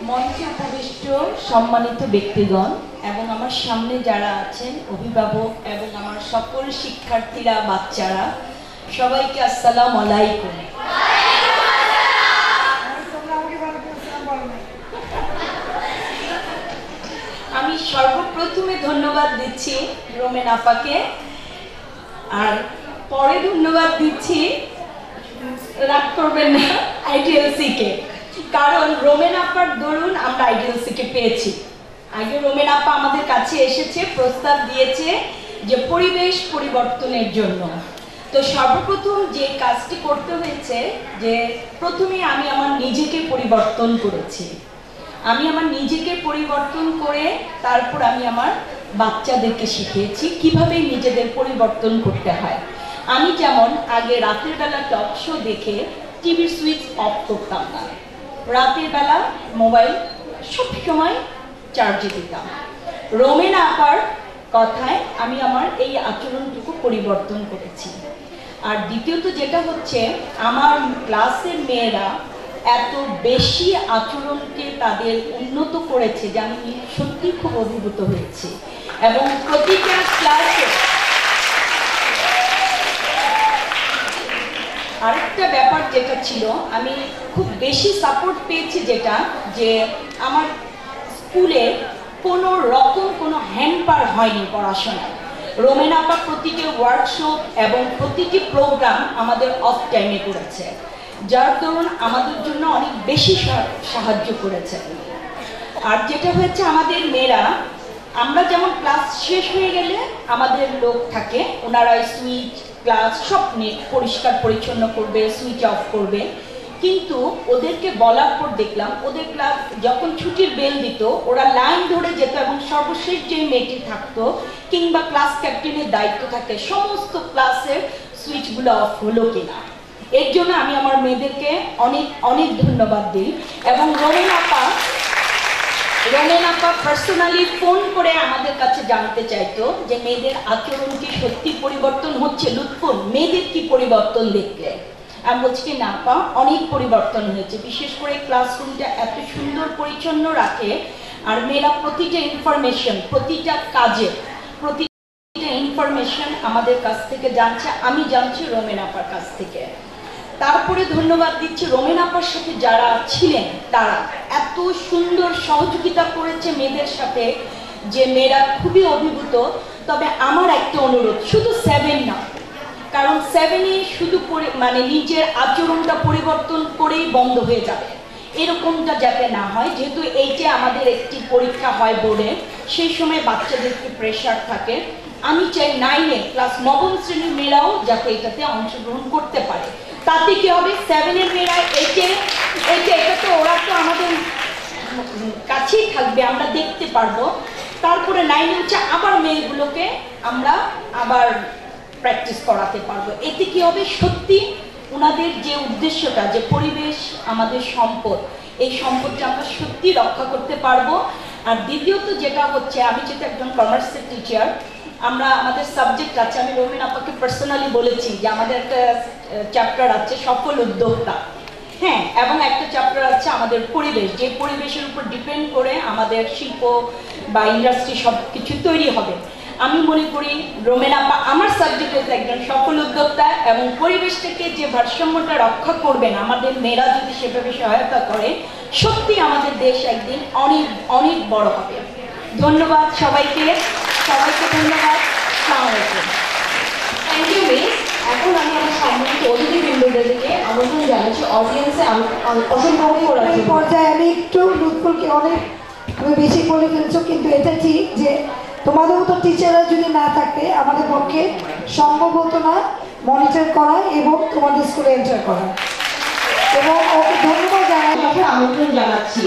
মঞ্চে উপবিষ্ট সম্মানিত ব্যক্তিগণ এবং আমার সামনে যারা আছেন অভিভাবক এবং আমার সকল শিক্ষার্থীরা বাচ্চারা সবাইকে আসসালামু আলাইকুম। আমি সর্বপ্রথমে ধন্যবাদ দিচ্ছি রোমেন আপাকে, আর পরে ধন্যবাদ দিচ্ছি, রাগ করবেন না, আইডিএলসিকে। কারণ রোমেন আপার দরুন আমরা আইডিএলসিকে পেয়েছি। আগে রোমেন আপা আমাদের কাছে এসেছে, প্রস্তাব দিয়েছে যে পরিবেশ পরিবর্তনের জন্য। তো সর্বপ্রথম যে কাজটি করতে হয়েছে যে প্রথমে আমি আমার নিজেকে পরিবর্তন করেছি। আমি আমার নিজেকে পরিবর্তন করে তারপর আমি আমার বাচ্চাদেরকে শিখিয়েছি কিভাবে নিজেদের পরিবর্তন করতে হয়। আমি যেমন আগে রাতের বেলা টক শো দেখে টিভির সুইচ অফ করতাম না, রাতের বেলা মোবাইল সবসময় চার্জে দিতাম। রোমেন আপার কথায় আমি আমার এই আচরণটুকু পরিবর্তন করেছি। আর দ্বিতীয়ত যেটা হচ্ছে, আমার ক্লাসের মেয়েরা এত বেশি আচরণকে তাদের উন্নত করেছে যে আমি সত্যি খুব অভিভূত হয়েছি। এবং প্রতিটা ক্লাসে আরেকটা ব্যাপার যেটা ছিল, আমি খুব বেশি সাপোর্ট পেয়েছি যেটা, যে আমার স্কুলে কোনো রকম কোনো হ্যাম্পার হয়নি পড়াশোনায়। রোমেন আপা প্রতিটি ওয়ার্কশপ এবং প্রতিটি প্রোগ্রাম আমাদের অফ টাইমে করেছে, যার দরুন আমাদের জন্য অনেক বেশি সাহায্য করেছে। আর যেটা হচ্ছে, আমাদের মেয়েরা, আমরা যেমন ক্লাস শেষ হয়ে গেলে আমাদের লোক থাকে, ওনারা সুইচ ক্লাস সব নিয়ে পরিষ্কার পরিচ্ছন্ন করবে, সুইচ অফ করবে। কিন্তু ওদেরকে বলার পর দেখলাম ওদের ক্লাস যখন ছুটির বেল দিত ওরা লাইন ধরে যেত এবং সর্বশেষ যে মেয়েটি থাকতো কিংবা ক্লাস ক্যাপ্টেনের দায়িত্ব থাকে সমস্ত ক্লাসের সুইচগুলো অফ হলো কিনা। এর জন্য আমি আমার মেয়েদেরকে অনেক অনেক ধন্যবাদ দিই। এবং রোমেন আপা পার্সোনালি ফোন করে আমাদের কাছে জানতে চাইতো যে মেয়েদের আচরণ কি সত্যি পরিবর্তন হচ্ছে, লুৎফুন মেয়েদের কি পরিবর্তন দেখলে। আমি বলছি কি না আপা, অনেক পরিবর্তন হয়েছে, বিশেষ করে ক্লাসরুমটা এত সুন্দর পরিচ্ছন্ন রাখে। আর মেয়েরা প্রতিটা ইনফরমেশন, প্রতিটা কাজে প্রতিটা ইনফরমেশন আমাদের কাছ থেকে জানছে, আমি জানছি রোমেন আপার কাছ থেকে। তারপরে ধন্যবাদ দিচ্ছি রোমেন আপার সাথে যারা ছিলেন, তারা এত সুন্দর সহযোগিতা করেছে মেয়েদের সাথে যে মেয়েরা খুবই অভিভূত। তবে আমার একটা অনুরোধ, শুধু 7 না, কারণ 7-এ শুধু মানে নিজের আচরণটা পরিবর্তন করেই বন্ধ হয়ে যাবে, এরকমটা যাতে না হয়। যেহেতু এইটা আমাদের একটি পরীক্ষা হয় বোর্ডে, সেই সময় বাচ্চাদের একটু প্রেশার থাকে। আমি চাই 9-এ ক্লাস 9ম শ্রেণীর মেয়েরাও যাতে এটাতে অংশগ্রহণ করতে পারে। তাতে কি হবে, 7-এর মেয়েরা এটা তো ওরা তো আমাদের কাছেই থাকবে, আমরা দেখতে পারবো। তারপরে 9-এ হচ্ছে আবার মেয়েগুলোকে আমরা আবার প্র্যাকটিস করাতে পারবো। এতে কি হবে, সত্যি ওনাদের যে উদ্দেশ্যটা, যে পরিবেশ আমাদের সম্পদ, এই সম্পদটা আমরা সত্যি রক্ষা করতে পারবো। আর দ্বিতীয়ত যেটা হচ্ছে, আমি যেটা একজন কমার্সের টিচার, আমরা আমাদের সাবজেক্ট আছে, আমি রোমেন আপাকে পার্সোনালি বলেছি যে আমাদের একটা চ্যাপ্টার আছে সফল উদ্যোক্তা, হ্যাঁ, এবং একটা চ্যাপ্টার আছে আমাদের পরিবেশ, যে পরিবেশের উপর ডিপেন্ড করে আমাদের শিল্প বা ইন্ডাস্ট্রি সব কিছু তৈরি হবে। আমি মনে করি রোমেন আপা আমার সাবজেক্টে একজন সফল উদ্যোক্তা, এবং পরিবেশটাকে যে ভারসাম্যটা রক্ষা করবেন আমাদের মেয়েরা যদি সেভাবে সহায়তা করে, সত্যি আমাদের দেশ একদিন অনেক অনেক বড় হবে। ধন্যবাদ সবাইকে, ধন্যবাদ। আসসালামু আলাইকুম। Thank you miss. এখন আমি আমার সম্মানিত অতিথিবৃন্দদেরকে আমন্ত্রণ জানাচ্ছি অডিয়েন্সে অংশগ্রহণ করার জন্য। পর্যায়ে আমি একটু লুৎফুলকে অনেক বেশি বলে ফেলছো, কিন্তু এটা ঠিক যে তোমাদের মতো টিচাররা যদি না থাকে আমাদের পক্ষে সম্ভব হতো না মনিটর করা এবং তোমাদের স্কুলে এন্টার করা। এবং ওকে ধন্যবাদ জানাই, আমন্ত্রণ জানাচ্ছি।